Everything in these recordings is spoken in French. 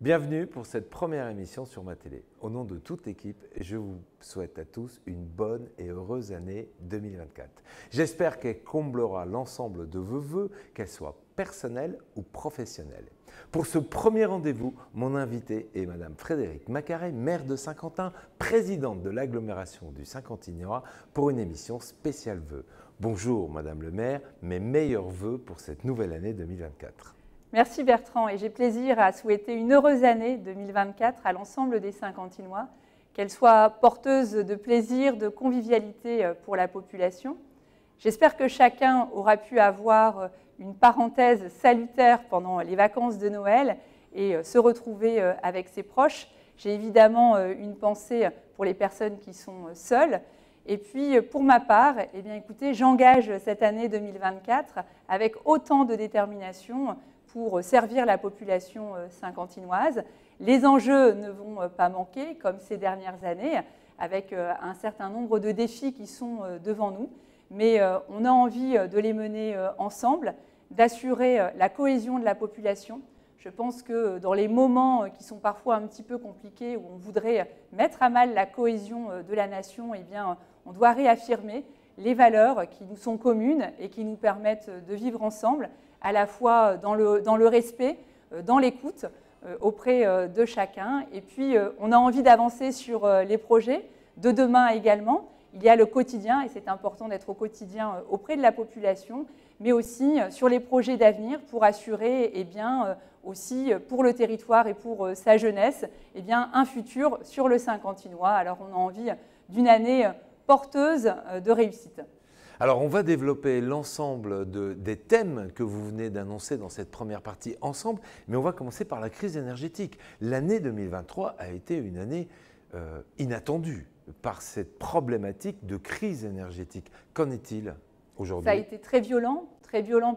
Bienvenue pour cette première émission sur ma télé. Au nom de toute l'équipe, je vous souhaite à tous une bonne et heureuse année 2024. J'espère qu'elle comblera l'ensemble de vos vœux, qu'elle soit personnelle ou professionnelle. Pour ce premier rendez-vous, mon invité est Madame Frédérique Macaret, maire de Saint-Quentin, présidente de l'agglomération du Saint-Quentinois, pour une émission spéciale vœux. Bonjour Madame le maire, mes meilleurs vœux pour cette nouvelle année 2024. Merci Bertrand et j'ai plaisir à souhaiter une heureuse année 2024 à l'ensemble des Saint-Quentinois, qu'elle soit porteuse de plaisir, de convivialité pour la population. J'espère que chacun aura pu avoir une parenthèse salutaire pendant les vacances de Noël et se retrouver avec ses proches. J'ai évidemment une pensée pour les personnes qui sont seules. Et puis, pour ma part, eh bien, écoutez, j'engage cette année 2024 avec autant de détermination pour servir la population saint-quentinoise. Les enjeux ne vont pas manquer, comme ces dernières années, avec un certain nombre de défis qui sont devant nous. Mais on a envie de les mener ensemble, d'assurer la cohésion de la population. Je pense que dans les moments qui sont parfois un petit peu compliqués, où on voudrait mettre à mal la cohésion de la nation, eh bien, on doit réaffirmer les valeurs qui nous sont communes et qui nous permettent de vivre ensemble, à la fois dans le respect, dans l'écoute auprès de chacun. Et puis, on a envie d'avancer sur les projets de demain également. Il y a le quotidien, et c'est important d'être au quotidien auprès de la population, mais aussi sur les projets d'avenir pour assurer aussi pour le territoire et pour sa jeunesse un futur sur le Saint-Quentinois. Alors, on a envie d'une année porteuse de réussite. Alors, on va développer l'ensemble des thèmes que vous venez d'annoncer dans cette première partie ensemble, mais on va commencer par la crise énergétique. L'année 2023 a été une année inattendue par cette problématique de crise énergétique. Qu'en est-il aujourd'hui? Ça a été très violent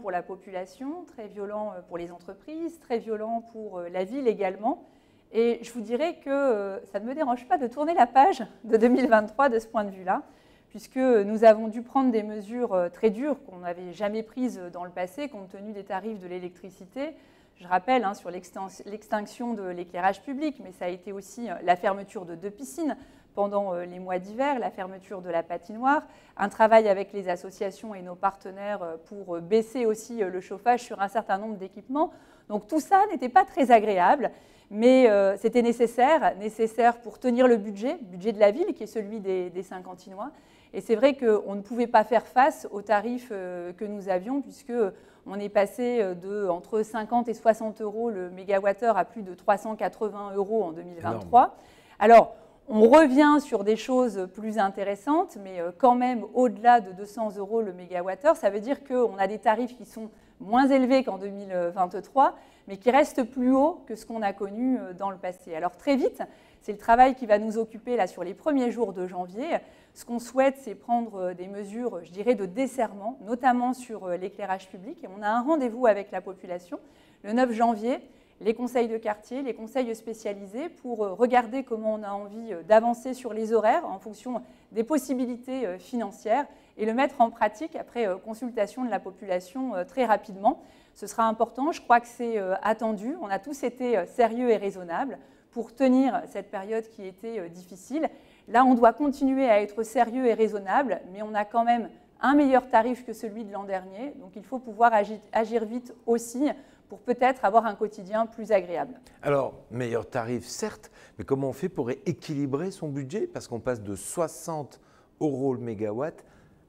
pour la population, très violent pour les entreprises, très violent pour la ville également. Et je vous dirais que ça ne me dérange pas de tourner la page de 2023 de ce point de vue-là, puisque nous avons dû prendre des mesures très dures qu'on n'avait jamais prises dans le passé, compte tenu des tarifs de l'électricité. Je rappelle sur l'extinction de l'éclairage public, mais ça a été aussi la fermeture de 2 piscines pendant les mois d'hiver, la fermeture de la patinoire, un travail avec les associations et nos partenaires pour baisser aussi le chauffage sur un certain nombre d'équipements. Donc tout ça n'était pas très agréable, mais c'était nécessaire pour tenir le budget de la ville, qui est celui des Saint-Quentinois. Et c'est vrai qu'on ne pouvait pas faire face aux tarifs que nous avions, puisqu'on est passé de entre 50 et 60 euros le mégawattheure à plus de 380 euros en 2023. Énorme. Alors, on revient sur des choses plus intéressantes, mais quand même au-delà de 200 euros le mégawattheure. Ça veut dire qu'on a des tarifs qui sont moins élevés qu'en 2023, mais qui restent plus hauts que ce qu'on a connu dans le passé. Alors très vite, c'est le travail qui va nous occuper là sur les premiers jours de janvier. Ce qu'on souhaite, c'est prendre des mesures, je dirais, de desserrement, notamment sur l'éclairage public. Et on a un rendez-vous avec la population le 9 janvier, les conseils de quartier, les conseils spécialisés, pour regarder comment on a envie d'avancer sur les horaires en fonction des possibilités financières et le mettre en pratique après consultation de la population très rapidement. Ce sera important, je crois que c'est attendu. On a tous été sérieux et raisonnables pour tenir cette période qui était difficile. Là, on doit continuer à être sérieux et raisonnable, mais on a quand même un meilleur tarif que celui de l'an dernier. Donc, il faut pouvoir agir vite aussi pour peut-être avoir un quotidien plus agréable. Alors, meilleur tarif, certes, mais comment on fait pour équilibrer son budget? Parce qu'on passe de 60 euros le mégawatt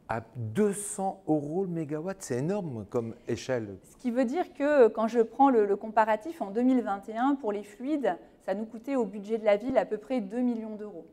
à 200 euros le mégawatt, c'est énorme comme échelle. Ce qui veut dire que quand je prends le comparatif, en 2021, pour les fluides, ça nous coûtait au budget de la ville à peu près 2 millions d'euros.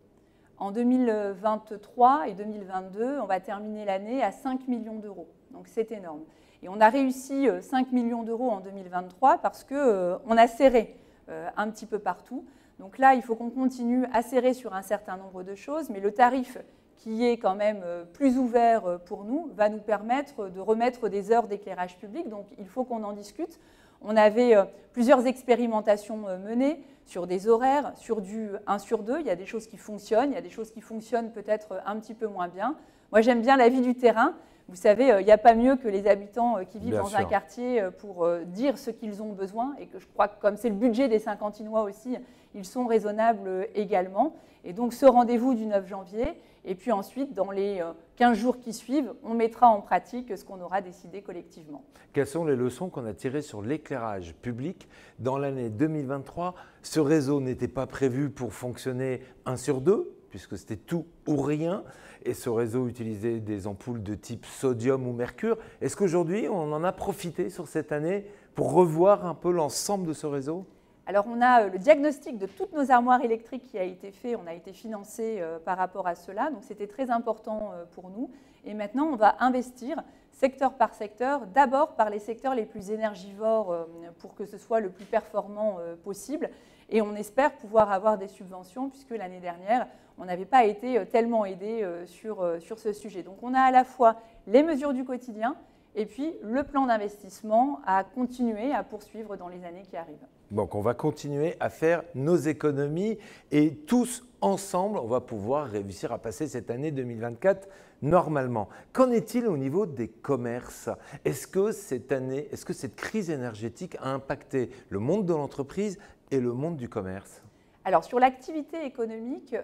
En 2023 et 2022, on va terminer l'année à 5 millions d'euros. Donc c'est énorme. Et on a réussi 5 millions d'euros en 2023 parce qu'on a serré un petit peu partout. Donc là, il faut qu'on continue à serrer sur un certain nombre de choses, mais le tarif qui est quand même plus ouvert pour nous va nous permettre de remettre des heures d'éclairage public. Donc il faut qu'on en discute. On avait plusieurs expérimentations menées sur des horaires, sur du 1 sur 2. Il y a des choses qui fonctionnent, il y a des choses qui fonctionnent peut-être un petit peu moins bien. Moi, j'aime bien la vie du terrain. Vous savez, il n'y a pas mieux que les habitants qui vivent dans un quartier pour dire ce qu'ils ont besoin. Et que je crois que comme c'est le budget des Saint-Quentinois aussi, ils sont raisonnables également. Et donc, ce rendez-vous du 9 janvier, et puis ensuite, dans les 15 jours qui suivent, on mettra en pratique ce qu'on aura décidé collectivement. Quelles sont les leçons qu'on a tirées sur l'éclairage public dans l'année 2023? Ce réseau n'était pas prévu pour fonctionner 1 sur 2, puisque c'était tout ou rien. Et ce réseau utilisait des ampoules de type sodium ou mercure. Est-ce qu'aujourd'hui, on en a profité sur cette année pour revoir un peu l'ensemble de ce réseau? Alors, on a le diagnostic de toutes nos armoires électriques qui a été fait. On a été financé par rapport à cela. Donc, c'était très important pour nous. Et maintenant, on va investir secteur par secteur, d'abord par les secteurs les plus énergivores pour que ce soit le plus performant possible. Et on espère pouvoir avoir des subventions puisque l'année dernière, on n'avait pas été tellement aidé sur ce sujet. Donc, on a à la fois les mesures du quotidien et puis le plan d'investissement à continuer, à poursuivre dans les années qui arrivent. Donc, on va continuer à faire nos économies et tous ensemble, on va pouvoir réussir à passer cette année 2024 normalement. Qu'en est-il au niveau des commerces? Est-ce que cette crise énergétique a impacté le monde de l'entreprise et le monde du commerce? Alors, sur l'activité économique,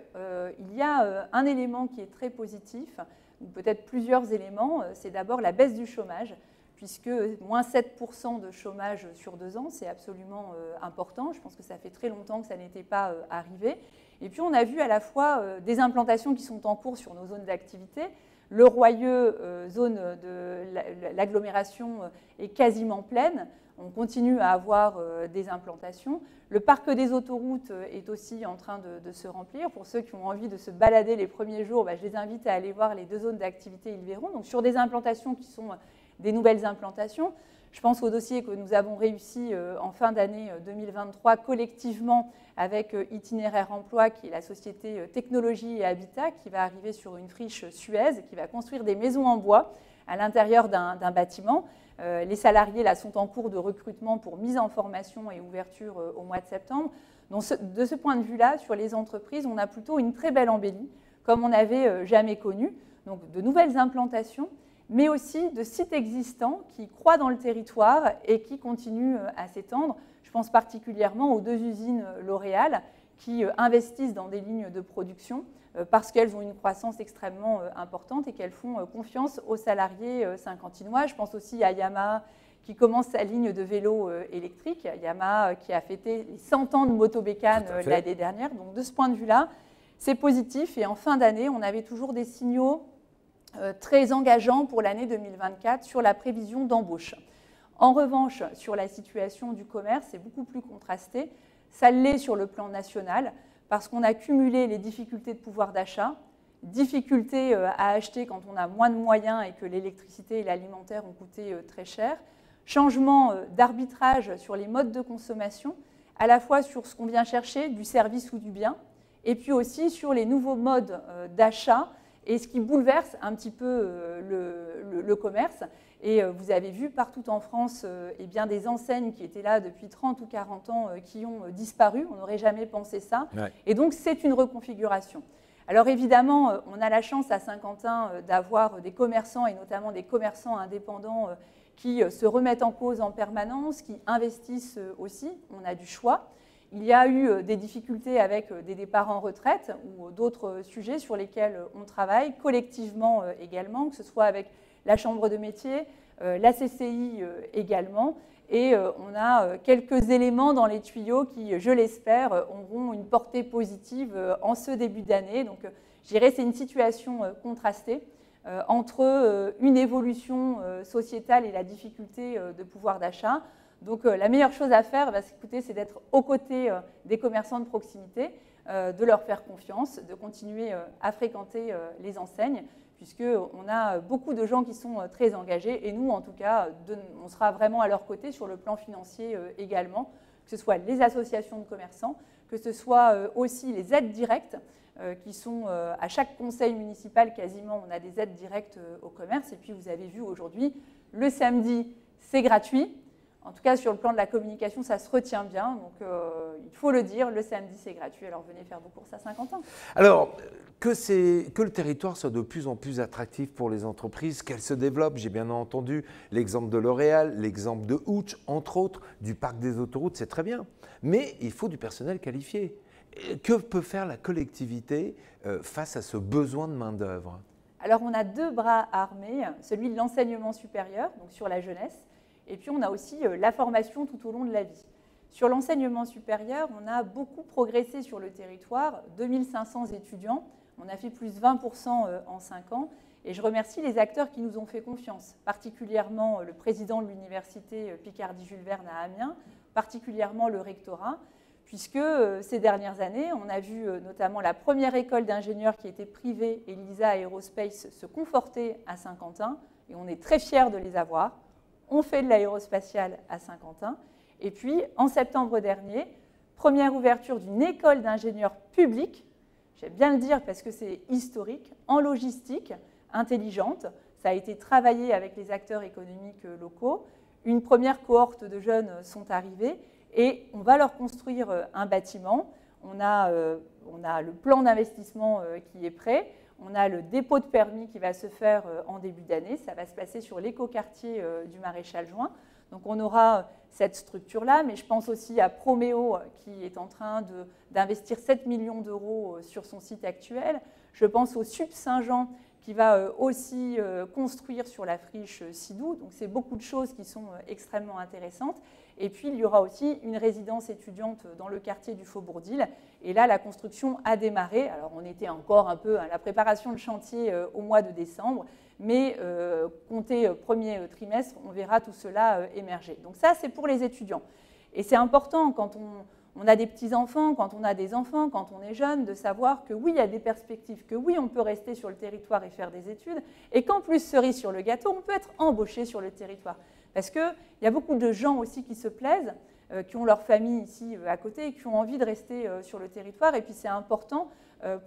il y a un élément qui est très positif, ou peut-être plusieurs éléments. C'est d'abord la baisse du chômage, puisque moins 7% de chômage sur 2 ans, c'est absolument important. Je pense que ça fait très longtemps que ça n'était pas arrivé. Et puis, on a vu à la fois des implantations qui sont en cours sur nos zones d'activité. Le Royeux, zone de l'agglomération, est quasiment pleine. On continue à avoir des implantations. Le parc des autoroutes est aussi en train de se remplir. Pour ceux qui ont envie de se balader les premiers jours, je les invite à aller voir les 2 zones d'activité, ils verront. Donc, sur des implantations qui sont des nouvelles implantations. Je pense au dossier que nous avons réussi en fin d'année 2023 collectivement avec Itinéraire Emploi, qui est la société Technologie et Habitat, qui va arriver sur une friche Suez, qui va construire des maisons en bois à l'intérieur d'un bâtiment. Les salariés là, sont en cours de recrutement pour mise en formation et ouverture au mois de septembre. Donc, de ce point de vue-là, sur les entreprises, on a plutôt une très belle embellie, comme on n'avait jamais connu. Donc, de nouvelles implantations, mais aussi de sites existants qui croient dans le territoire et qui continuent à s'étendre. Je pense particulièrement aux 2 usines L'Oréal qui investissent dans des lignes de production parce qu'elles ont une croissance extrêmement importante et qu'elles font confiance aux salariés saint-quentinois. Je pense aussi à Yamaha qui commence sa ligne de vélos électriques. Yamaha qui a fêté les 100 ans de motobécane l'année dernière. Donc de ce point de vue-là, c'est positif. Et en fin d'année, on avait toujours des signaux très engageants pour l'année 2024 sur la prévision d'embauche. En revanche, sur la situation du commerce, c'est beaucoup plus contrasté. Ça l'est sur le plan national parce qu'on a cumulé les difficultés de pouvoir d'achat, difficultés à acheter quand on a moins de moyens et que l'électricité et l'alimentaire ont coûté très cher, changement d'arbitrage sur les modes de consommation, à la fois sur ce qu'on vient chercher, du service ou du bien, et puis aussi sur les nouveaux modes d'achat et ce qui bouleverse un petit peu le commerce. Et vous avez vu partout en France eh bien, des enseignes qui étaient là depuis 30 ou 40 ans qui ont disparu. On n'aurait jamais pensé ça. Ouais. Et donc, c'est une reconfiguration. Alors évidemment, on a la chance à Saint-Quentin d'avoir des commerçants, et notamment des commerçants indépendants qui se remettent en cause en permanence, qui investissent aussi. On a du choix. Il y a eu des difficultés avec des départs en retraite ou d'autres sujets sur lesquels on travaille collectivement également, que ce soit avec la Chambre de métier, la CCI également. Et on a quelques éléments dans les tuyaux qui, je l'espère, auront une portée positive en ce début d'année. Donc, je dirais que c'est une situation contrastée entre une évolution sociétale et la difficulté de pouvoir d'achat. Donc, la meilleure chose à faire, c'est d'être aux côtés des commerçants de proximité, de leur faire confiance, de continuer à fréquenter les enseignes, puisqu'on a beaucoup de gens qui sont très engagés. Et nous, en tout cas, on sera vraiment à leur côté sur le plan financier également, que ce soit les associations de commerçants, que ce soit aussi les aides directes, qui sont à chaque conseil municipal, quasiment, on a des aides directes au commerce. Et puis, vous avez vu aujourd'hui, le samedi, c'est gratuit. En tout cas, sur le plan de la communication, ça se retient bien. Donc, il faut le dire, le samedi, c'est gratuit. Alors, venez faire vos courses à Saint-Quentin. Alors, que le territoire soit de plus en plus attractif pour les entreprises, qu'elles se développent. J'ai bien entendu l'exemple de L'Oréal, l'exemple de Ouch, entre autres, du parc des autoroutes, c'est très bien. Mais il faut du personnel qualifié. Que peut faire la collectivité face à ce besoin de main-d'œuvre? Alors, on a deux bras armés, celui de l'enseignement supérieur, donc sur la jeunesse, et puis on a aussi la formation tout au long de la vie. Sur l'enseignement supérieur, on a beaucoup progressé sur le territoire, 2500 étudiants, on a fait plus 20% en 5 ans, et je remercie les acteurs qui nous ont fait confiance, particulièrement le président de l'université Picardie-Jules Verne à Amiens, particulièrement le rectorat, puisque ces dernières années, on a vu notamment la première école d'ingénieurs qui était privée, Elisa Aerospace, se conforter à Saint-Quentin, et on est très fiers de les avoir. On fait de l'aérospatiale à Saint-Quentin. Et puis, en septembre dernier, première ouverture d'une école d'ingénieurs publics, j'aime bien le dire parce que c'est historique, en logistique intelligente. Ça a été travaillé avec les acteurs économiques locaux. Une première cohorte de jeunes sont arrivés et on va leur construire un bâtiment. On a le plan d'investissement qui est prêt. On a le dépôt de permis qui va se faire en début d'année. Ça va se passer sur l'écoquartier du Maréchal Juin. Donc on aura cette structure-là, mais je pense aussi à Proméo qui est en train d'investir 7 millions d'euros sur son site actuel. Je pense au Sup Saint-Jean qui va aussi construire sur la friche Sidou. Donc c'est beaucoup de choses qui sont extrêmement intéressantes. Et puis il y aura aussi une résidence étudiante dans le quartier du Faubourg-d'Ille. Et là, la construction a démarré. Alors on était encore un peu à la préparation de chantier au mois de décembre, mais compté premier trimestre, on verra tout cela émerger. Donc ça, c'est pour les étudiants. Et c'est important quand on a des petits-enfants, quand on a des enfants, quand on est jeune, de savoir que oui, il y a des perspectives, que oui, on peut rester sur le territoire et faire des études, et qu'en plus, cerise sur le gâteau, on peut être embauché sur le territoire. Parce qu'il y a beaucoup de gens aussi qui se plaisent, qui ont leur famille ici à côté et qui ont envie de rester sur le territoire. Et puis c'est important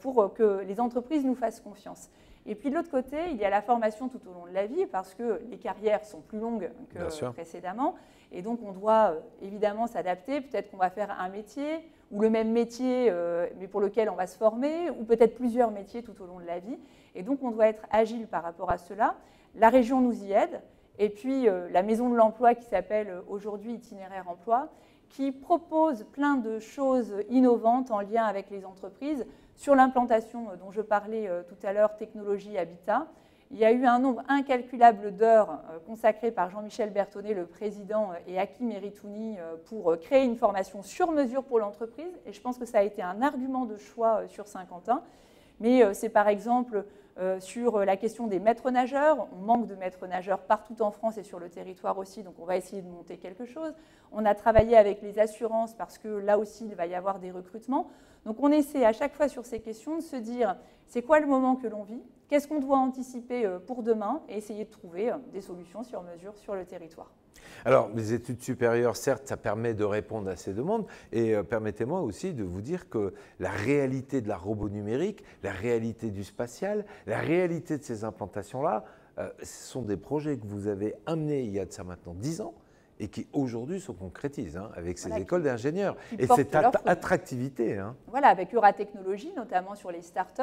pour que les entreprises nous fassent confiance. Et puis de l'autre côté, il y a la formation tout au long de la vie parce que les carrières sont plus longues que précédemment. Et donc on doit évidemment s'adapter. Peut-être qu'on va faire un métier ou le même métier mais pour lequel on va se former ou peut-être plusieurs métiers tout au long de la vie. Et donc on doit être agile par rapport à cela. La région nous y aide. Et puis la maison de l'emploi qui s'appelle aujourd'hui Itinéraire Emploi, qui propose plein de choses innovantes en lien avec les entreprises sur l'implantation dont je parlais tout à l'heure, technologie habitat. Il y a eu un nombre incalculable d'heures consacrées par Jean-Michel Bertonnet, le président, et Hakim Eritouni pour créer une formation sur mesure pour l'entreprise. Et je pense que ça a été un argument de choix sur Saint-Quentin. Mais c'est par exemple sur la question des maîtres nageurs. On manque de maîtres nageurs partout en France et sur le territoire aussi, donc on va essayer de monter quelque chose. On a travaillé avec les assurances parce que là aussi, il va y avoir des recrutements. Donc on essaie à chaque fois sur ces questions de se dire c'est quoi le moment que l'on vit, qu'est-ce qu'on doit anticiper pour demain et essayer de trouver des solutions sur mesure sur le territoire. Alors, les études supérieures, certes, ça permet de répondre à ces demandes et permettez-moi aussi de vous dire que la réalité de la robot numérique, la réalité du spatial, la réalité de ces implantations-là, ce sont des projets que vous avez amenés il y a de ça maintenant 10 ans et qui aujourd'hui se concrétisent avec ces écoles d'ingénieurs et cette attractivité. Voilà, avec Euratechnologie, notamment sur les startups.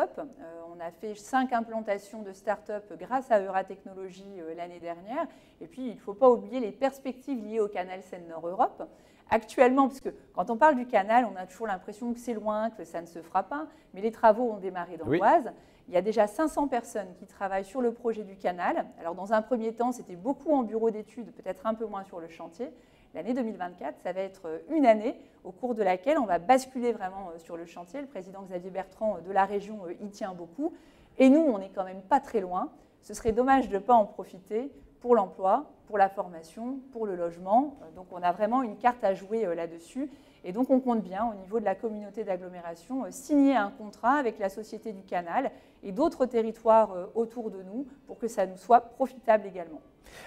On a fait 5 implantations de startups grâce à Euratechnologie l'année dernière. Et puis, il ne faut pas oublier les perspectives liées au canal Seine-Nord-Europe. Actuellement, parce que quand on parle du canal, on a toujours l'impression que c'est loin, que ça ne se fera pas, mais les travaux ont démarré dans l'Oise. Il y a déjà 500 personnes qui travaillent sur le projet du canal. Alors, dans un premier temps, c'était beaucoup en bureau d'études, peut-être un peu moins sur le chantier. L'année 2024, ça va être une année au cours de laquelle on va basculer vraiment sur le chantier. Le président Xavier Bertrand de la région y tient beaucoup. Et nous, on n'est quand même pas très loin. Ce serait dommage de ne pas en profiter pour l'emploi, pour la formation, pour le logement. Donc, on a vraiment une carte à jouer là-dessus. Et donc, on compte bien, au niveau de la communauté d'agglomération, signer un contrat avec la Société du Canal et d'autres territoires autour de nous pour que ça nous soit profitable également.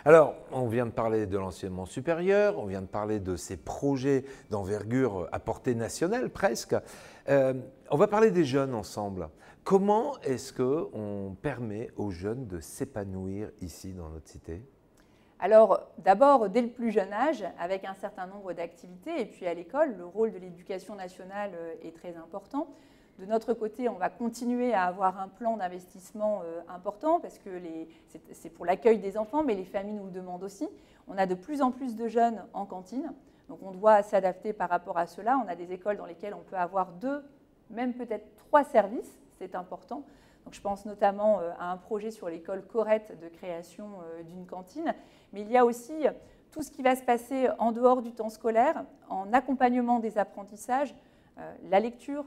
Alors, on vient de parler de l'enseignement supérieur, on vient de parler de ces projets d'envergure à portée nationale presque. On va parler des jeunes ensemble. Comment est-ce qu'on permet aux jeunes de s'épanouir ici dans notre cité ? Alors, d'abord, dès le plus jeune âge, avec un certain nombre d'activités, et puis à l'école, le rôle de l'éducation nationale est très important. De notre côté, on va continuer à avoir un plan d'investissement important, parce que c'est pour l'accueil des enfants, mais les familles nous le demandent aussi. On a de plus en plus de jeunes en cantine, donc on doit s'adapter par rapport à cela. On a des écoles dans lesquelles on peut avoir 2, même peut-être 3 services, c'est important. Donc, je pense notamment à un projet sur l'école Corrette de création d'une cantine. Mais il y a aussi tout ce qui va se passer en dehors du temps scolaire, en accompagnement des apprentissages, la lecture,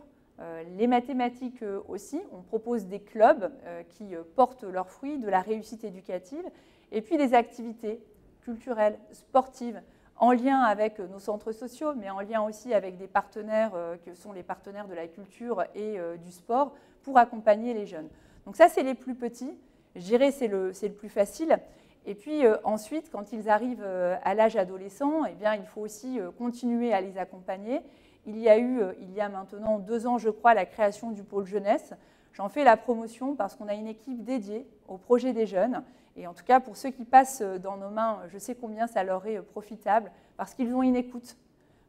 les mathématiques aussi. On propose des clubs qui portent leurs fruits, de la réussite éducative, et puis des activités culturelles, sportives, en lien avec nos centres sociaux, mais en lien aussi avec des partenaires que sont les partenaires de la culture et du sport, pour accompagner les jeunes. Donc ça, c'est les plus petits. Je dirais que c'est le plus facile. Et puis ensuite, quand ils arrivent à l'âge adolescent, eh bien, il faut aussi continuer à les accompagner. Il y a maintenant 2 ans, je crois, la création du pôle jeunesse. J'en fais la promotion parce qu'on a une équipe dédiée au projet des jeunes. Et en tout cas, pour ceux qui passent dans nos mains, je sais combien ça leur est profitable, parce qu'ils ont une écoute,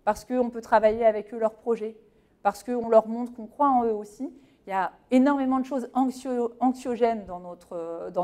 parce qu'on peut travailler avec eux leurs projets, parce qu'on leur montre qu'on croit en eux aussi. Il y a énormément de choses anxiogènes dans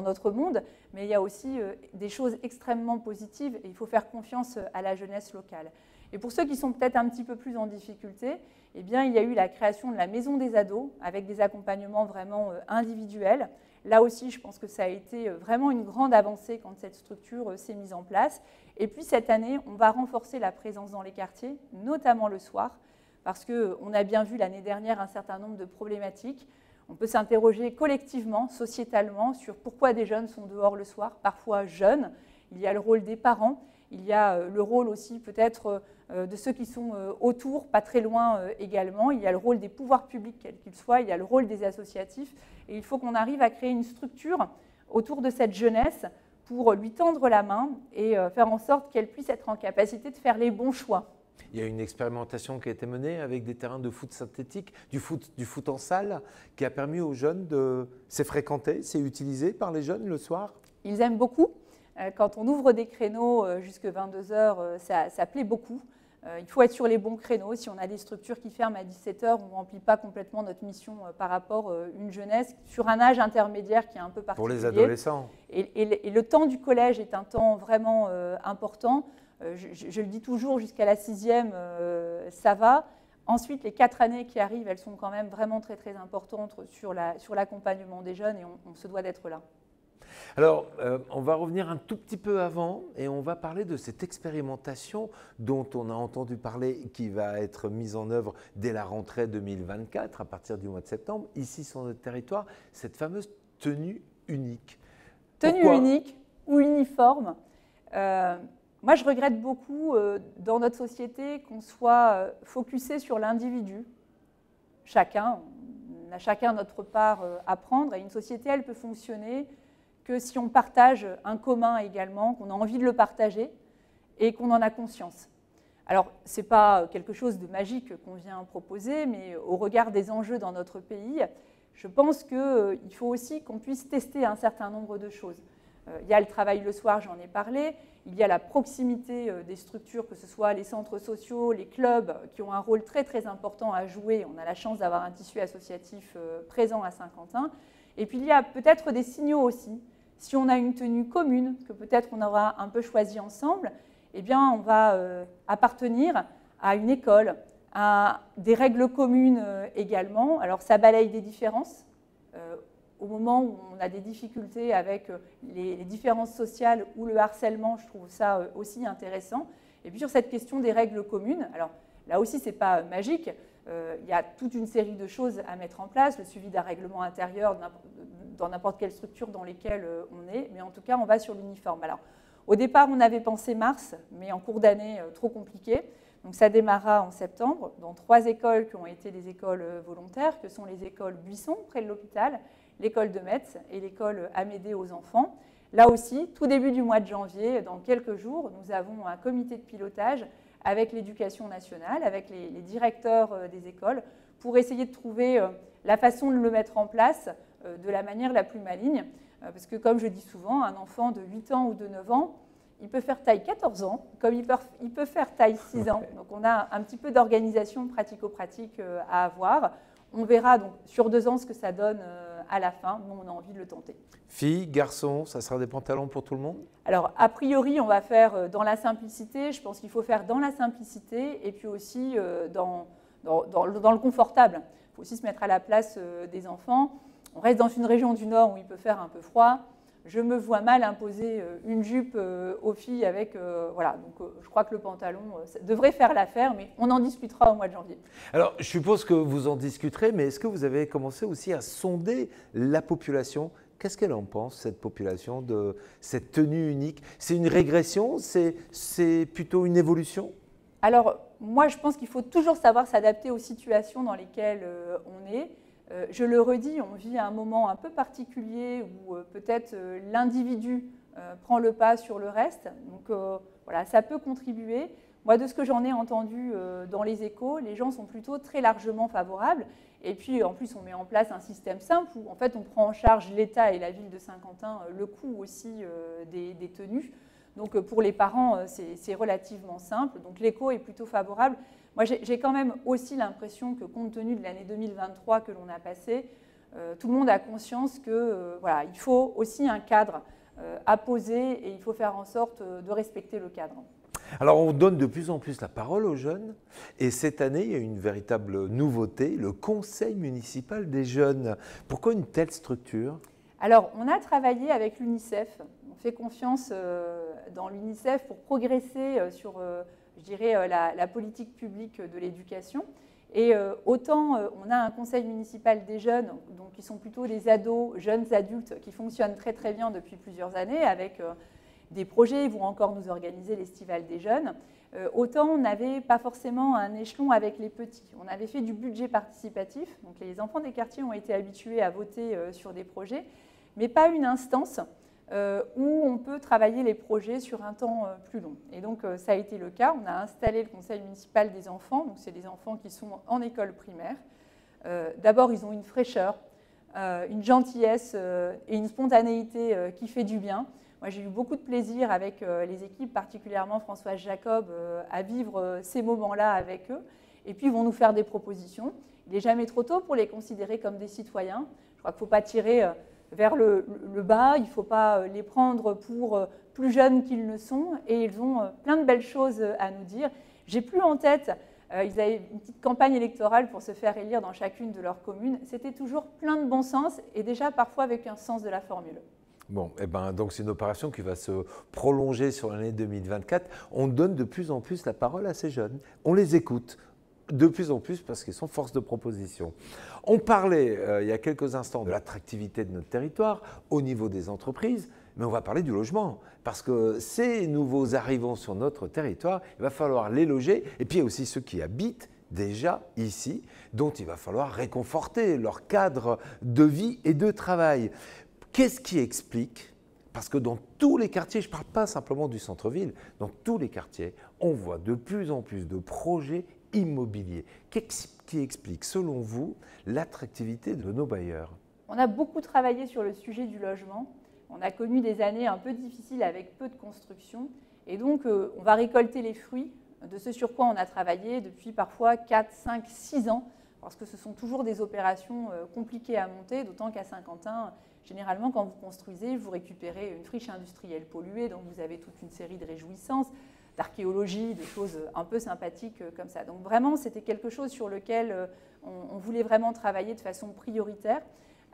notre monde, mais il y a aussi des choses extrêmement positives et il faut faire confiance à la jeunesse locale. Et pour ceux qui sont peut-être un petit peu plus en difficulté, eh bien, il y a eu la création de la maison des ados avec des accompagnements vraiment individuels. Là aussi, je pense que ça a été vraiment une grande avancée quand cette structure s'est mise en place. Et puis cette année, on va renforcer la présence dans les quartiers, notamment le soir, parce qu'on a bien vu l'année dernière un certain nombre de problématiques. On peut s'interroger collectivement, sociétalement, sur pourquoi des jeunes sont dehors le soir, parfois jeunes. Il y a le rôle des parents, il y a le rôle aussi peut-être de ceux qui sont autour, pas très loin également. Il y a le rôle des pouvoirs publics, quels qu'ils soient, il y a le rôle des associatifs. Et il faut qu'on arrive à créer une structure autour de cette jeunesse pour lui tendre la main et faire en sorte qu'elle puisse être en capacité de faire les bons choix. Il y a une expérimentation qui a été menée avec des terrains de foot synthétique, du foot en salle, qui a permis aux jeunes de... C'est fréquenté, c'est utilisé par les jeunes le soir? Ils aiment beaucoup. Quand on ouvre des créneaux jusqu'à 22h, ça plaît beaucoup. Il faut être sur les bons créneaux. Si on a des structures qui ferment à 17h, on ne remplit pas complètement notre mission par rapport à une jeunesse sur un âge intermédiaire qui est un peu particulier. Pour les adolescents. Et le temps du collège est un temps vraiment important. Je le dis toujours, jusqu'à la 6e, ça va. Ensuite, les 4 années qui arrivent, elles sont quand même vraiment très, très importantes sur l'accompagnement des jeunes et on se doit d'être là. Alors, on va revenir un tout petit peu avant et on va parler de cette expérimentation dont on a entendu parler, qui va être mise en œuvre dès la rentrée 2024, à partir du mois de septembre, ici sur notre territoire, cette fameuse tenue unique. Tenue unique ou uniforme. Moi, je regrette beaucoup dans notre société qu'on soit focusé sur l'individu. On a chacun notre part à prendre et une société, elle peut fonctionner que si on partage un commun également, qu'on a envie de le partager et qu'on en a conscience. Alors, ce n'est pas quelque chose de magique qu'on vient proposer, mais au regard des enjeux dans notre pays, je pense qu'il faut aussi qu'on puisse tester un certain nombre de choses. Il y a le travail le soir, j'en ai parlé. Il y a la proximité des structures, que ce soit les centres sociaux, les clubs, qui ont un rôle très, très important à jouer. On a la chance d'avoir un tissu associatif présent à Saint-Quentin. Et puis, il y a peut-être des signaux aussi. Si on a une tenue commune, que peut-être on aura un peu choisi ensemble, eh bien, on va appartenir à une école, à des règles communes également. Alors, ça balaye des différences. Au moment où on a des difficultés avec les différences sociales ou le harcèlement, je trouve ça aussi intéressant. Et puis sur cette question des règles communes, alors là aussi, ce n'est pas magique. Il y a toute une série de choses à mettre en place, le suivi d'un règlement intérieur dans n'importe quelle structure dans laquelle on est, mais en tout cas, on va sur l'uniforme. Alors, au départ, on avait pensé mars, mais en cours d'année, trop compliqué. Donc ça démarra en septembre dans 3 écoles qui ont été des écoles volontaires, que sont les écoles Buisson, près de l'hôpital, l'école de Metz et l'école Amédée aux enfants. Là aussi, tout début du mois de janvier, dans quelques jours, nous avons un comité de pilotage avec l'éducation nationale, avec les directeurs des écoles, pour essayer de trouver la façon de le mettre en place de la manière la plus maligne. Parce que, comme je dis souvent, un enfant de 8 ans ou de 9 ans, il peut faire taille 14 ans, comme il peut faire taille 6 ans. Donc on a un petit peu d'organisation pratico-pratique à avoir. On verra donc sur 2 ans ce que ça donne à la fin. Nous, on a envie de le tenter. Filles, garçons, ça sera des pantalons pour tout le monde? Alors, a priori, on va faire dans la simplicité. Je pense qu'il faut faire dans la simplicité et puis aussi dans le confortable. Il faut aussi se mettre à la place des enfants. On reste dans une région du Nord où il peut faire un peu froid. Je me vois mal imposer une jupe aux filles avec… voilà, donc je crois que le pantalon devrait faire l'affaire, mais on en discutera au mois de janvier. Alors, je suppose que vous en discuterez, mais est-ce que vous avez commencé aussi à sonder la population? Qu'est-ce qu'elle en pense, cette population, de cette tenue unique? C'est une régression? C'est plutôt une évolution? Alors, moi, je pense qu'il faut toujours savoir s'adapter aux situations dans lesquelles on est. Je le redis, on vit à un moment un peu particulier où peut-être l'individu prend le pas sur le reste. Donc voilà, ça peut contribuer. Moi, de ce que j'en ai entendu dans les échos, les gens sont plutôt très largement favorables. Et puis, en plus, on met en place un système simple où, en fait, on prend en charge l'État et la ville de Saint-Quentin le coût aussi des tenues. Donc, pour les parents, c'est relativement simple. Donc, l'écho est plutôt favorable. Moi, j'ai quand même aussi l'impression que, compte tenu de l'année 2023 que l'on a passée, tout le monde a conscience que voilà, il faut aussi un cadre à poser et il faut faire en sorte de respecter le cadre. Alors, on donne de plus en plus la parole aux jeunes et cette année, il y a une véritable nouveauté, le Conseil municipal des jeunes. Pourquoi une telle structure? Alors, on a travaillé avec l'UNICEF. On fait confiance dans l'UNICEF pour progresser sur, je dirais, la politique publique de l'éducation. Et autant on a un conseil municipal des jeunes, donc qui sont plutôt des ados, jeunes adultes, qui fonctionnent très très bien depuis plusieurs années avec des projets, ils vont encore nous organiser l'Estival des jeunes. Autant on n'avait pas forcément un échelon avec les petits. On avait fait du budget participatif, donc les enfants des quartiers ont été habitués à voter sur des projets, mais pas une instance où on peut travailler les projets sur un temps plus long. Et donc ça a été le cas. On a installé le conseil municipal des enfants, donc c'est des enfants qui sont en école primaire. D'abord, ils ont une fraîcheur, une gentillesse et une spontanéité qui fait du bien. Moi, j'ai eu beaucoup de plaisir avec les équipes, particulièrement Françoise Jacob, à vivre ces moments-là avec eux. Et puis, ils vont nous faire des propositions. Il n'est jamais trop tôt pour les considérer comme des citoyens. Je crois qu'il ne faut pas tirer vers le bas, il ne faut pas les prendre pour plus jeunes qu'ils ne sont. Et ils ont plein de belles choses à nous dire. J'ai plus en tête, ils avaient une petite campagne électorale pour se faire élire dans chacune de leurs communes. C'était toujours plein de bon sens et déjà parfois avec un sens de la formule. Bon, eh ben, donc c'est une opération qui va se prolonger sur l'année 2024. On donne de plus en plus la parole à ces jeunes. On les écoute de plus en plus parce qu'ils sont force de proposition. On parlait il y a quelques instants de l'attractivité de notre territoire au niveau des entreprises, mais on va parler du logement parce que ces nouveaux arrivants sur notre territoire, il va falloir les loger et puis il y a aussi ceux qui habitent déjà ici, dont il va falloir réconforter leur cadre de vie et de travail. Qu'est-ce qui explique? Parce que dans tous les quartiers, je ne parle pas simplement du centre-ville, dans tous les quartiers, on voit de plus en plus de projets immobiliers. Qu'est-ce qui explique, selon vous, l'attractivité de nos bailleurs? On a beaucoup travaillé sur le sujet du logement. On a connu des années un peu difficiles avec peu de construction. Et donc, on va récolter les fruits de ce sur quoi on a travaillé depuis parfois 4, 5, 6 ans, parce que ce sont toujours des opérations compliquées à monter, d'autant qu'à Saint-Quentin, généralement, quand vous construisez, vous récupérez une friche industrielle polluée, donc vous avez toute une série de réjouissances, d'archéologie, de choses un peu sympathiques comme ça. Donc vraiment, c'était quelque chose sur lequel on voulait vraiment travailler de façon prioritaire,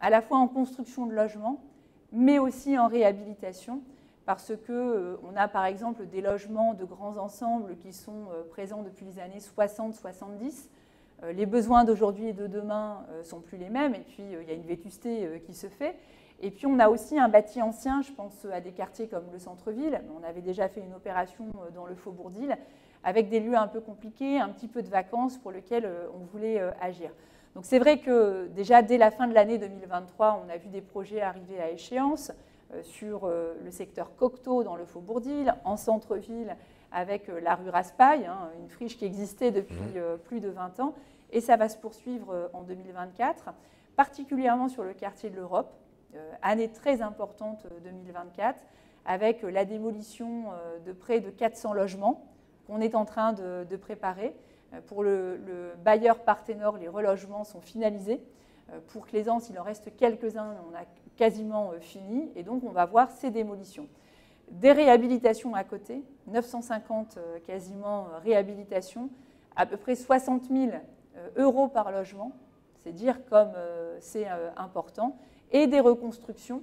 à la fois en construction de logements, mais aussi en réhabilitation, parce qu'on a par exemple des logements de grands ensembles qui sont présents depuis les années 60-70. Les besoins d'aujourd'hui et de demain ne sont plus les mêmes, et puis il y a une vétusté qui se fait. Et puis on a aussi un bâti ancien, je pense à des quartiers comme le centre-ville. On avait déjà fait une opération dans le faubourg d'Ille, avec des lieux un peu compliqués, un petit peu de vacances pour lesquels on voulait agir. Donc c'est vrai que déjà dès la fin de l'année 2023, on a vu des projets arriver à échéance sur le secteur Cocteau dans le faubourg d'Ille, en centre-ville avec la rue Raspail, une friche qui existait depuis plus de 20 ans, et ça va se poursuivre en 2024, particulièrement sur le quartier de l'Europe, année très importante 2024, avec la démolition de près de 400 logements qu'on est en train de préparer. Pour le bailleur Parthénor, les relogements sont finalisés. Pour Claisance, il en reste quelques-uns, on a quasiment fini, et donc on va voir ces démolitions. Des réhabilitations à côté, 950 quasiment réhabilitations, à peu près 60 000 euros par logement, c'est dire comme c'est important, et des reconstructions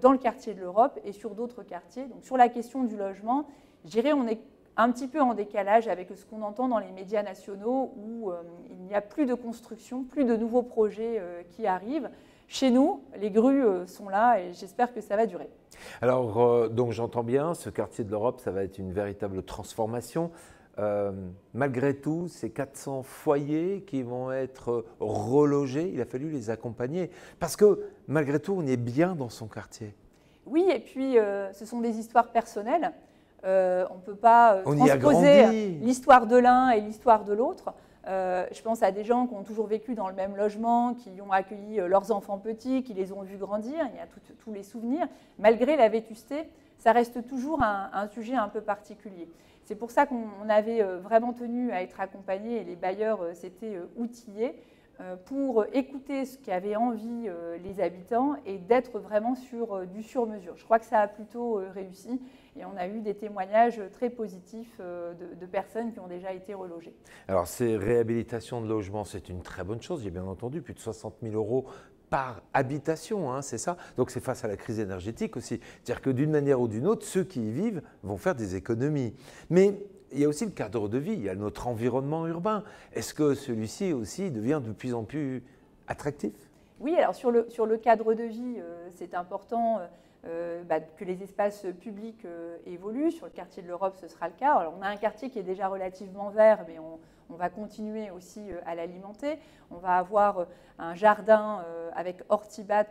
dans le quartier de l'Europe et sur d'autres quartiers. Donc sur la question du logement, je dirais on est un petit peu en décalage avec ce qu'on entend dans les médias nationaux où il n'y a plus de construction, plus de nouveaux projets qui arrivent. Chez nous, les grues sont là et j'espère que ça va durer. Alors, donc j'entends bien, ce quartier de l'Europe, ça va être une véritable transformation. Malgré tout, ces 400 foyers qui vont être relogés, il a fallu les accompagner. Parce que malgré tout, on est bien dans son quartier. Oui, et puis ce sont des histoires personnelles. On ne peut pas on transposer l'histoire de l'un et l'histoire de l'autre. Je pense à des gens qui ont toujours vécu dans le même logement, qui ont accueilli leurs enfants petits, qui les ont vus grandir. Il y a tous les souvenirs. Malgré la vétusté, ça reste toujours un sujet un peu particulier. C'est pour ça qu'on avait vraiment tenu à être accompagnés et les bailleurs s'étaient outillés pour écouter ce qu'avaient envie les habitants et d'être vraiment sur du sur-mesure. Je crois que ça a plutôt réussi et on a eu des témoignages très positifs de personnes qui ont déjà été relogées. Alors ces réhabilitations de logements, c'est une très bonne chose, j'ai bien entendu, plus de 60 000 euros par habitation, hein, c'est ça. Donc c'est face à la crise énergétique aussi. C'est-à-dire que d'une manière ou d'une autre, ceux qui y vivent vont faire des économies. Mais il y a aussi le cadre de vie, il y a notre environnement urbain. Est-ce que celui-ci aussi devient de plus en plus attractif? Oui, alors sur le cadre de vie, c'est important que les espaces publics évoluent. Sur le quartier de l'Europe, ce sera le cas. Alors, on a un quartier qui est déjà relativement vert, mais on va continuer aussi à l'alimenter. On va avoir un jardin avec hortibat,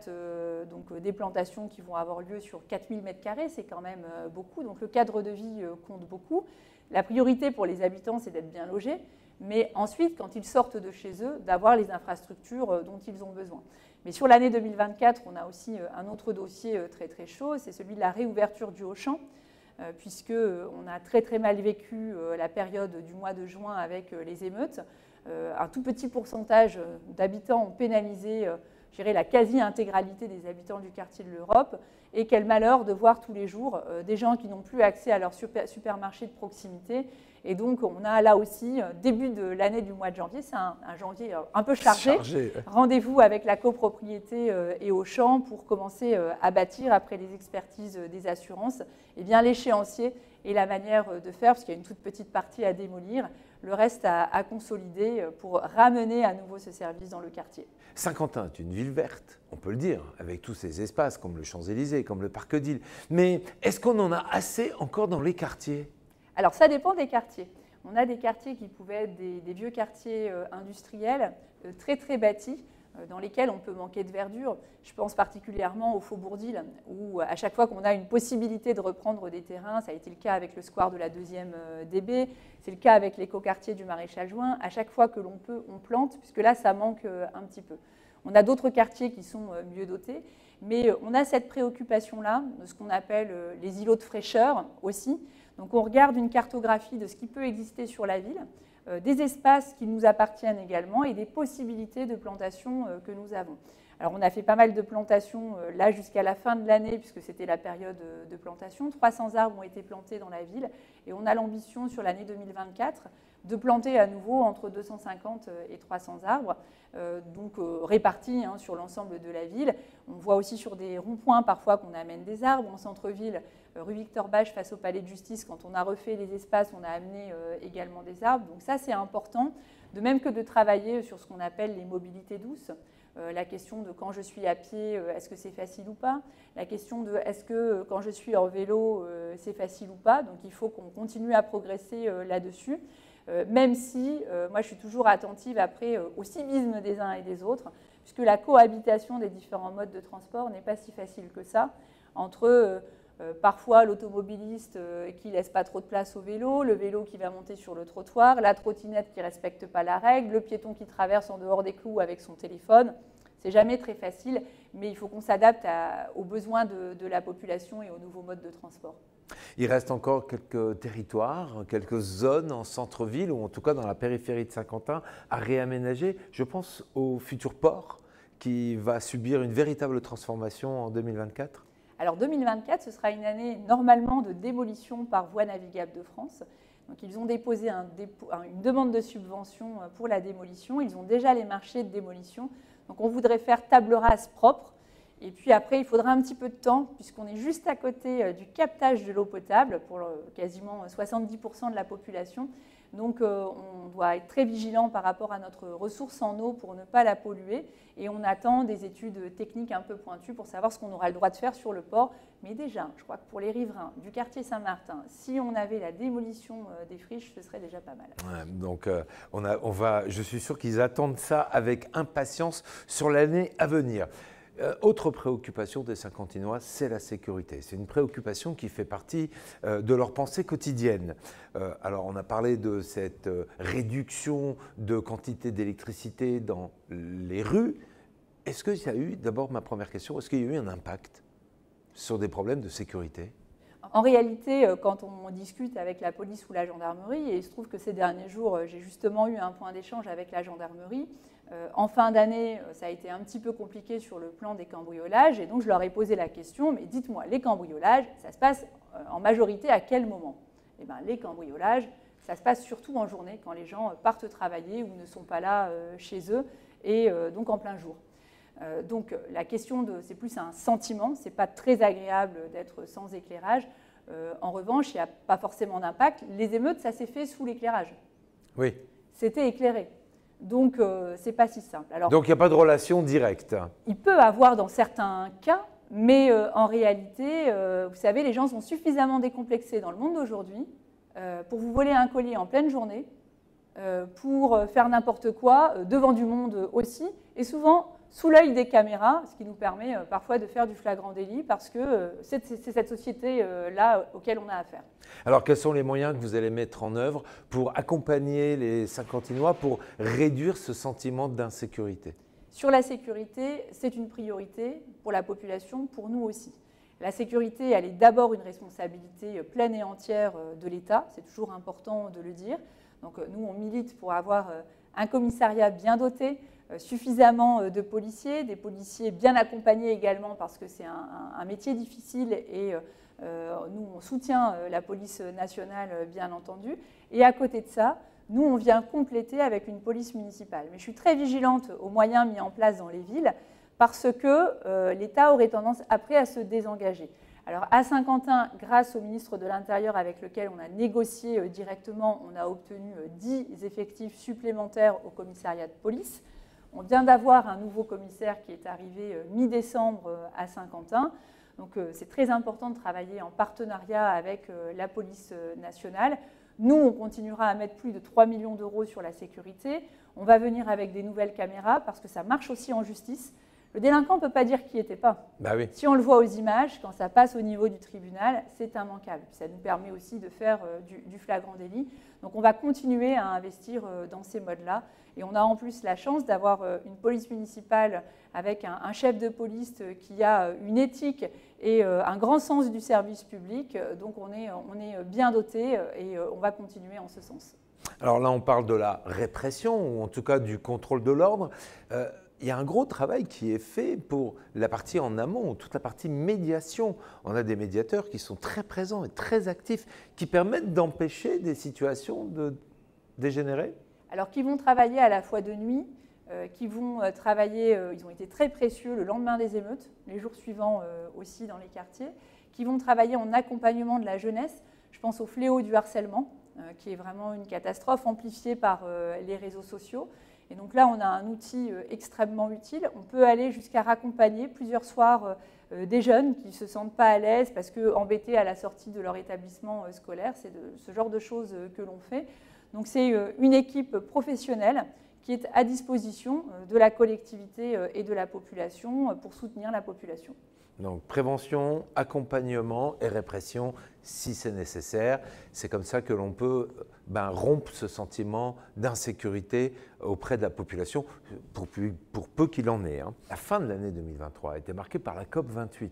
donc des plantations qui vont avoir lieu sur 4000 m², c'est quand même beaucoup. Donc le cadre de vie compte beaucoup. La priorité pour les habitants, c'est d'être bien logés, mais ensuite, quand ils sortent de chez eux, d'avoir les infrastructures dont ils ont besoin. Mais sur l'année 2024, on a aussi un autre dossier très très chaud, c'est celui de la réouverture du Auchan, puisqu'on a très très mal vécu la période du mois de juin avec les émeutes. Un tout petit pourcentage d'habitants ont pénalisé la quasi-intégralité des habitants du quartier de l'Europe, et quel malheur de voir tous les jours des gens qui n'ont plus accès à leur supermarché de proximité. Et donc, on a là aussi, début de l'année du mois de janvier, c'est un janvier un peu chargé. Rendez-vous avec la copropriété et Auchan pour commencer à bâtir, après les expertises des assurances, eh bien, l'échéancier et la manière de faire, parce qu'il y a une toute petite partie à démolir, le reste à consolider pour ramener à nouveau ce service dans le quartier. Saint-Quentin est une ville verte, on peut le dire, avec tous ces espaces comme le Champs-Élysées, comme le Parc d'Île. Mais est-ce qu'on en a assez encore dans les quartiers? Alors ça dépend des quartiers. On a des quartiers qui pouvaient être des vieux quartiers industriels, très très bâtis, dans lesquels on peut manquer de verdure. Je pense particulièrement au Faubourg d'Île, où à chaque fois qu'on a une possibilité de reprendre des terrains, ça a été le cas avec le square de la 2e DB, c'est le cas avec l'écoquartier du Maréchal Juin, à chaque fois que l'on peut, on plante, puisque là, ça manque un petit peu. On a d'autres quartiers qui sont mieux dotés, mais on a cette préoccupation-là, de ce qu'on appelle les îlots de fraîcheur aussi. Donc on regarde une cartographie de ce qui peut exister sur la ville, des espaces qui nous appartiennent également et des possibilités de plantation que nous avons. Alors on a fait pas mal de plantations là jusqu'à la fin de l'année puisque c'était la période de plantation. 300 arbres ont été plantés dans la ville et on a l'ambition sur l'année 2024 de planter à nouveau entre 250 et 300 arbres, donc répartis sur l'ensemble de la ville. On voit aussi sur des ronds-points parfois qu'on amène des arbres. En centre-ville, rue Victor Bache face au Palais de Justice, quand on a refait les espaces, on a amené également des arbres. Donc ça, c'est important, de même que de travailler sur ce qu'on appelle les mobilités douces. La question de quand je suis à pied, est-ce que c'est facile ou pas? La question de est-ce que quand je suis en vélo, c'est facile ou pas? Donc il faut qu'on continue à progresser là-dessus. Même si moi je suis toujours attentive après au civisme des uns et des autres, puisque la cohabitation des différents modes de transport n'est pas si facile que ça, entre parfois l'automobiliste qui ne laisse pas trop de place au vélo, le vélo qui va monter sur le trottoir, la trottinette qui ne respecte pas la règle, le piéton qui traverse en dehors des clous avec son téléphone. C'est jamais très facile, mais il faut qu'on s'adapte aux besoins de la population et aux nouveaux modes de transport. Il reste encore quelques territoires, quelques zones en centre-ville ou en tout cas dans la périphérie de Saint-Quentin à réaménager. Je pense au futur port qui va subir une véritable transformation en 2024. Alors 2024, ce sera une année normalement de démolition par Voies navigables de France. Donc ils ont déposé une demande de subvention pour la démolition. Ils ont déjà les marchés de démolition. Donc on voudrait faire table rase propre. Et puis après, il faudra un petit peu de temps, puisqu'on est juste à côté du captage de l'eau potable pour quasiment 70% de la population. Donc on doit être très vigilant par rapport à notre ressource en eau pour ne pas la polluer. Et on attend des études techniques un peu pointues pour savoir ce qu'on aura le droit de faire sur le port. Mais déjà, je crois que pour les riverains du quartier Saint-Martin, si on avait la démolition des friches, ce serait déjà pas mal. Ouais, donc je suis sûr qu'ils attendent ça avec impatience sur l'année à venir. Autre préoccupation des Saint-Quentinois, c'est la sécurité. C'est une préoccupation qui fait partie de leur pensée quotidienne. Alors, on a parlé de cette réduction de quantité d'électricité dans les rues. Est-ce qu'il y a eu, d'abord ma première question, est-ce qu'il y a eu un impact sur des problèmes de sécurité ? En réalité, quand on discute avec la police ou la gendarmerie, et il se trouve que ces derniers jours, j'ai justement eu un point d'échange avec la gendarmerie, en fin d'année, ça a été un petit peu compliqué sur le plan des cambriolages, et donc je leur ai posé la question, mais dites-moi, les cambriolages, ça se passe en majorité à quel moment ? Eh bien, les cambriolages, ça se passe surtout en journée, quand les gens partent travailler ou ne sont pas là chez eux, et donc en plein jour. Donc la question, c'est plus un sentiment, c'est pas très agréable d'être sans éclairage. En revanche, il n'y a pas forcément d'impact. Les émeutes, ça s'est fait sous l'éclairage. Oui. C'était éclairé. Donc c'est pas si simple. Alors, donc il n'y a pas de relation directe. Il peut avoir dans certains cas, mais en réalité, vous savez, les gens sont suffisamment décomplexés dans le monde d'aujourd'hui pour vous voler un colis en pleine journée, pour faire n'importe quoi, devant du monde aussi, et souvent sous l'œil des caméras, ce qui nous permet parfois de faire du flagrant délit, parce que c'est cette société-là auquel on a affaire. Alors, quels sont les moyens que vous allez mettre en œuvre pour accompagner les Saint-Quentinois, pour réduire ce sentiment d'insécurité ? Sur la sécurité, c'est une priorité pour la population, pour nous aussi. La sécurité, elle est d'abord une responsabilité pleine et entière de l'État, c'est toujours important de le dire. Donc nous, on milite pour avoir un commissariat bien doté, suffisamment de policiers, des policiers bien accompagnés également parce que c'est un métier difficile et nous, on soutient la police nationale bien entendu. Et à côté de ça, nous, on vient compléter avec une police municipale. Mais je suis très vigilante aux moyens mis en place dans les villes parce que l'État aurait tendance après à se désengager. Alors à Saint-Quentin, grâce au ministre de l'Intérieur avec lequel on a négocié directement, on a obtenu 10 effectifs supplémentaires au commissariat de police. On vient d'avoir un nouveau commissaire qui est arrivé mi-décembre à Saint-Quentin. Donc c'est très important de travailler en partenariat avec la police nationale. Nous, on continuera à mettre plus de 3 millions d'euros sur la sécurité. On va venir avec des nouvelles caméras parce que ça marche aussi en justice. Le délinquant ne peut pas dire qui n'était pas. Bah oui. Si on le voit aux images, quand ça passe au niveau du tribunal, c'est immanquable. Ça nous permet aussi de faire du flagrant délit. Donc on va continuer à investir dans ces modes-là. Et on a en plus la chance d'avoir une police municipale avec un chef de police qui a une éthique et un grand sens du service public. Donc on est bien doté et on va continuer en ce sens. Alors là, on parle de la répression, ou en tout cas du contrôle de l'ordre. Il y a un gros travail qui est fait pour la partie en amont, toute la partie médiation. On a des médiateurs qui sont très présents et très actifs, qui permettent d'empêcher des situations de dégénérer. Alors, qui vont travailler à la fois de nuit, qui vont travailler, ils ont été très précieux le lendemain des émeutes, les jours suivants aussi dans les quartiers, qui vont travailler en accompagnement de la jeunesse. Je pense au fléau du harcèlement, qui est vraiment une catastrophe amplifiée par les réseaux sociaux. Et donc là, on a un outil extrêmement utile. On peut aller jusqu'à raccompagner plusieurs soirs des jeunes qui ne se sentent pas à l'aise parce qu'embêtés à la sortie de leur établissement scolaire. C'est ce genre de choses que l'on fait. Donc c'est une équipe professionnelle qui est à disposition de la collectivité et de la population pour soutenir la population. Donc prévention, accompagnement et répression si c'est nécessaire. C'est comme ça que l'on peut rompre ce sentiment d'insécurité auprès de la population, pour peu qu'il en ait. La fin de l'année 2023 a été marquée par la COP28.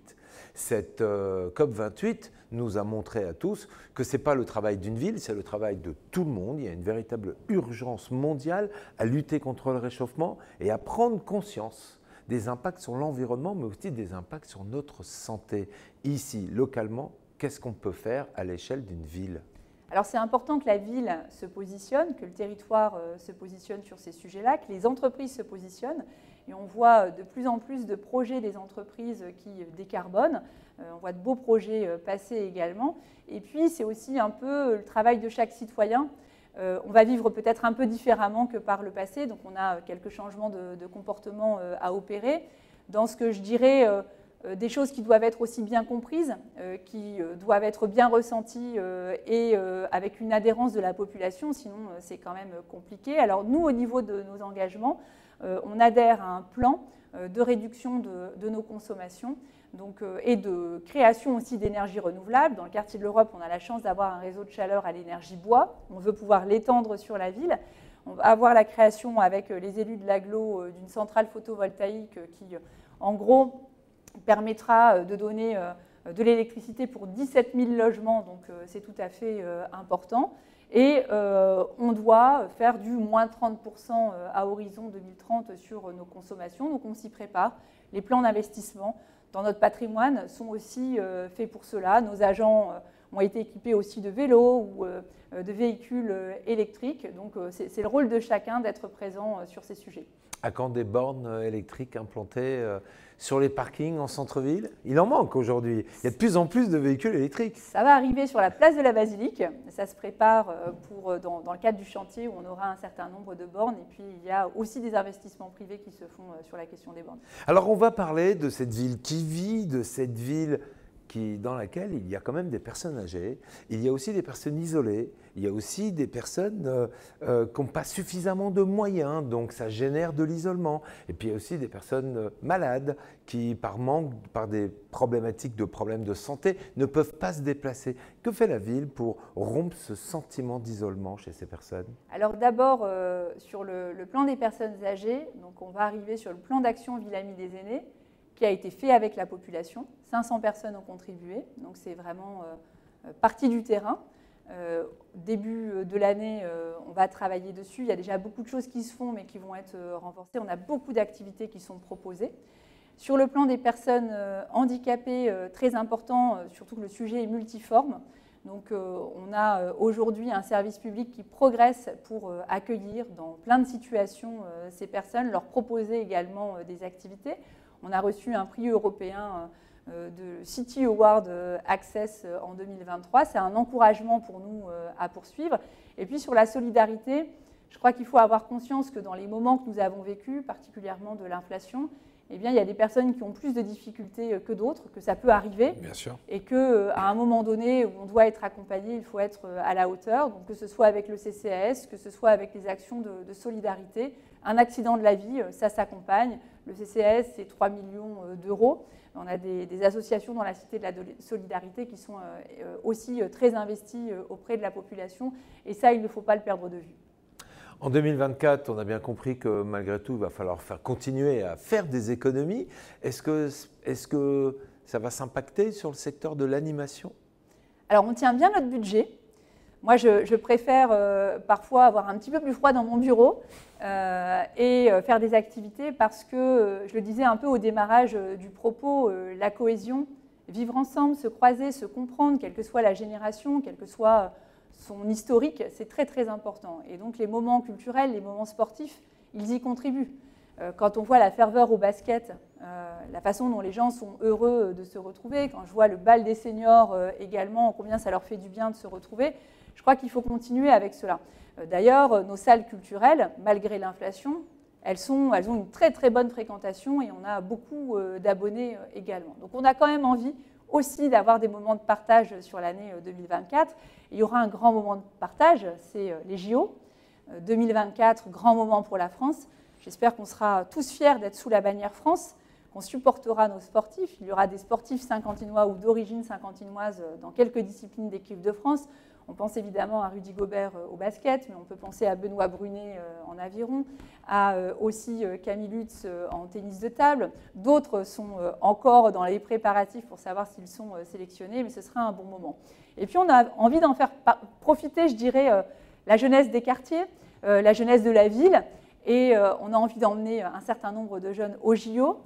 Cette COP28 nous a montré à tous que ce n'est pas le travail d'une ville, c'est le travail de tout le monde. Il y a une véritable urgence mondiale à lutter contre le réchauffement et à prendre conscience des impacts sur l'environnement, mais aussi des impacts sur notre santé. Ici, localement, qu'est-ce qu'on peut faire à l'échelle d'une ville ? Alors c'est important que la ville se positionne, que le territoire se positionne sur ces sujets-là, que les entreprises se positionnent. Et on voit de plus en plus de projets des entreprises qui décarbonent. On voit de beaux projets passer également. Et puis c'est aussi un peu le travail de chaque citoyen. On va vivre peut-être un peu différemment que par le passé, donc on a quelques changements de comportement à opérer. Dans ce que je dirais, des choses qui doivent être aussi bien comprises, qui doivent être bien ressenties et avec une adhérence de la population, sinon c'est quand même compliqué. Alors nous, au niveau de nos engagements, on adhère à un plan de réduction de nos consommations. Donc, et de création aussi d'énergie renouvelable. Dans le quartier de l'Europe, on a la chance d'avoir un réseau de chaleur à l'énergie bois. On veut pouvoir l'étendre sur la ville. On va avoir la création avec les élus de l'agglo d'une centrale photovoltaïque qui, en gros, permettra de donner de l'électricité pour 17 000 logements. Donc, c'est tout à fait important. Et on doit faire du moins 30% à horizon 2030 sur nos consommations. Donc, on s'y prépare. Les plans d'investissement dans notre patrimoine sont aussi faits pour cela. Nos agents ont été équipés aussi de vélos ou de véhicules électriques. Donc c'est le rôle de chacun d'être présent sur ces sujets. À quand des bornes électriques implantées sur les parkings en centre-ville? Il en manque aujourd'hui. Il y a de plus en plus de véhicules électriques. Ça va arriver sur la place de la Basilique. Ça se prépare dans le cadre du chantier où on aura un certain nombre de bornes. Et puis, il y a aussi des investissements privés qui se font sur la question des bornes. Alors, on va parler de cette ville qui vit, de cette ville dans laquelle il y a quand même des personnes âgées, il y a aussi des personnes isolées, il y a aussi des personnes qui n'ont pas suffisamment de moyens, donc ça génère de l'isolement. Et puis il y a aussi des personnes malades qui, par des problématiques de problèmes de santé, ne peuvent pas se déplacer. Que fait la ville pour rompre ce sentiment d'isolement chez ces personnes? Alors d'abord, sur le plan des personnes âgées, donc on va arriver sur le plan d'action Ville Amie des aînés, qui a été fait avec la population. 500 personnes ont contribué, donc c'est vraiment partie du terrain. Début de l'année, on va travailler dessus. Il y a déjà beaucoup de choses qui se font, mais qui vont être renforcées. On a beaucoup d'activités qui sont proposées. Sur le plan des personnes handicapées, très important, surtout que le sujet est multiforme. Donc on a aujourd'hui un service public qui progresse pour accueillir dans plein de situations ces personnes, leur proposer également des activités. On a reçu un prix européen de City Award Access en 2023. C'est un encouragement pour nous à poursuivre. Et puis sur la solidarité, je crois qu'il faut avoir conscience que dans les moments que nous avons vécus, particulièrement de l'inflation, eh bien, il y a des personnes qui ont plus de difficultés que d'autres, que ça peut arriver. Bien sûr. Et qu'à un moment donné où on doit être accompagné, il faut être à la hauteur. Donc que ce soit avec le CCAS, que ce soit avec les actions de solidarité. Un accident de la vie, ça s'accompagne. Le CCAS, c'est 3 millions d'euros. On a des associations dans la Cité de la Solidarité qui sont aussi très investies auprès de la population. Et ça, il ne faut pas le perdre de vue. En 2024, on a bien compris que malgré tout, il va falloir continuer à faire des économies. Est-ce que ça va s'impacter sur le secteur de l'animation? Alors, on tient bien notre budget. Moi, je préfère parfois avoir un petit peu plus froid dans mon bureau et faire des activités parce que, je le disais un peu au démarrage du propos, la cohésion, vivre ensemble, se croiser, se comprendre, quelle que soit la génération, quelle que soit son historique, c'est très très important. Et donc les moments culturels, les moments sportifs, ils y contribuent. Quand on voit la ferveur au basket, la façon dont les gens sont heureux de se retrouver, quand je vois le bal des seniors également, combien ça leur fait du bien de se retrouver, je crois qu'il faut continuer avec cela. D'ailleurs, nos salles culturelles, malgré l'inflation, elles ont une très très bonne fréquentation et on a beaucoup d'abonnés également. Donc on a quand même envie aussi d'avoir des moments de partage sur l'année 2024. Et il y aura un grand moment de partage, c'est les JO. 2024, grand moment pour la France. J'espère qu'on sera tous fiers d'être sous la bannière France, on supportera nos sportifs. Il y aura des sportifs saint-quentinois ou d'origine saint-quentinoise dans quelques disciplines d'équipe de France. On pense évidemment à Rudy Gobert au basket, mais on peut penser à Benoît Brunet en aviron, à aussi Camille Lutz en tennis de table. D'autres sont encore dans les préparatifs pour savoir s'ils sont sélectionnés, mais ce sera un bon moment. Et puis on a envie d'en faire profiter, je dirais, la jeunesse des quartiers, la jeunesse de la ville, et on a envie d'emmener un certain nombre de jeunes au JO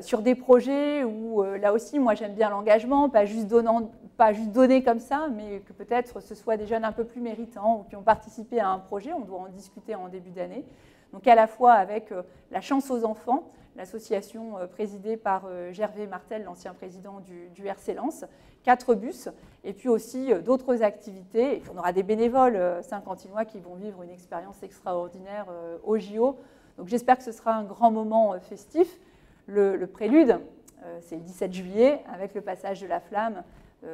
sur des projets où, là aussi, moi j'aime bien l'engagement, pas juste donner comme ça, mais que peut-être ce soit des jeunes un peu plus méritants ou qui ont participé à un projet, on doit en discuter en début d'année. Donc à la fois avec la chance aux enfants, l'association présidée par Gervais Martel, l'ancien président du RC Lens, 4 bus, et puis aussi d'autres activités. Et puis on aura des bénévoles saint-quentinois qui vont vivre une expérience extraordinaire au JO. Donc j'espère que ce sera un grand moment festif. Le prélude, c'est le 17 juillet, avec le passage de la flamme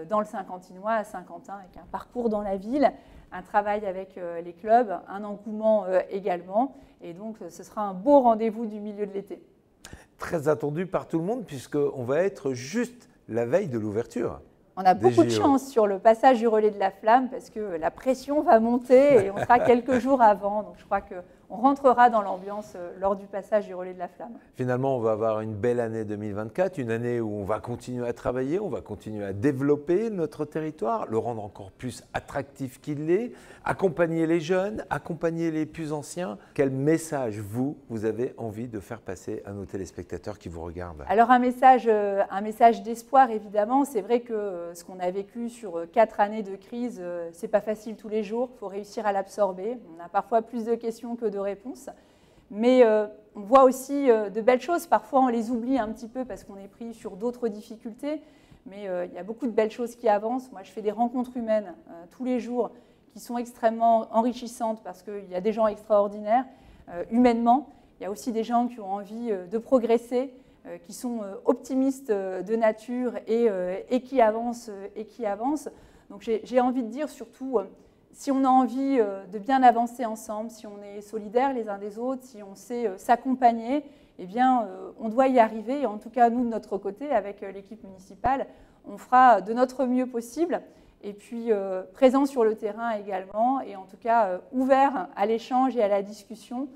dans le Saint-Quentinois à Saint-Quentin, avec un parcours dans la ville, un travail avec les clubs, un engouement également. Et donc ce sera un beau rendez-vous du milieu de l'été. Très attendu par tout le monde, puisqu'on va être juste la veille de l'ouverture. On a beaucoup de chance sur le passage du relais de la flamme, parce que la pression va monter et on sera quelques jours avant. Donc je crois qu'on rentrera dans l'ambiance lors du passage du relais de la flamme. Finalement, on va avoir une belle année 2024, une année où on va continuer à travailler, on va continuer à développer notre territoire, le rendre encore plus attractif qu'il l'est, accompagner les jeunes, accompagner les plus anciens. Quel message, vous avez envie de faire passer à nos téléspectateurs qui vous regardent? Alors un message d'espoir, évidemment. C'est vrai que ce qu'on a vécu sur 4 années de crise, c'est pas facile tous les jours, il faut réussir à l'absorber. On a parfois plus de questions que de réponses. Mais on voit aussi de belles choses. Parfois, on les oublie un petit peu parce qu'on est pris sur d'autres difficultés. Mais il y a beaucoup de belles choses qui avancent. Moi, je fais des rencontres humaines tous les jours qui sont extrêmement enrichissantes parce qu'il y a des gens extraordinaires humainement. Il y a aussi des gens qui ont envie de progresser, qui sont optimistes de nature et qui avancent. Donc j'ai envie de dire surtout, si on a envie de bien avancer ensemble, si on est solidaires les uns des autres, si on sait s'accompagner, eh bien on doit y arriver. Et en tout cas, nous, de notre côté, avec l'équipe municipale, on fera de notre mieux possible. Et puis présent sur le terrain également, et en tout cas ouvert à l'échange et à la discussion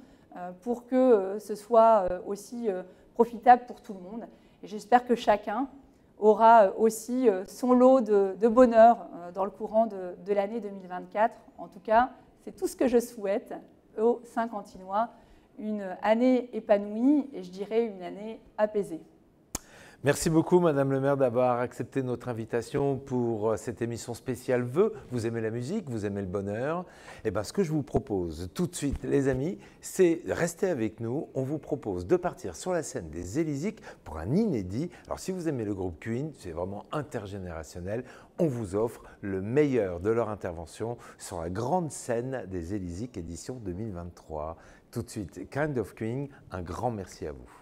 pour que ce soit aussi profitable pour tout le monde. Et j'espère que chacun aura aussi son lot de bonheur dans le courant de l'année 2024. En tout cas, c'est tout ce que je souhaite aux Saint-Quentinois, une année épanouie et je dirais une année apaisée. Merci beaucoup, Madame le maire, d'avoir accepté notre invitation pour cette émission spéciale Vœux. Vous aimez la musique, vous aimez le bonheur. Et bien, ce que je vous propose tout de suite, les amis, c'est rester avec nous. On vous propose de partir sur la scène des Élysiques pour un inédit. Alors, si vous aimez le groupe Queen, c'est vraiment intergénérationnel. On vous offre le meilleur de leur intervention sur la grande scène des Élysiques édition 2023. Tout de suite, Kind of Queen, un grand merci à vous.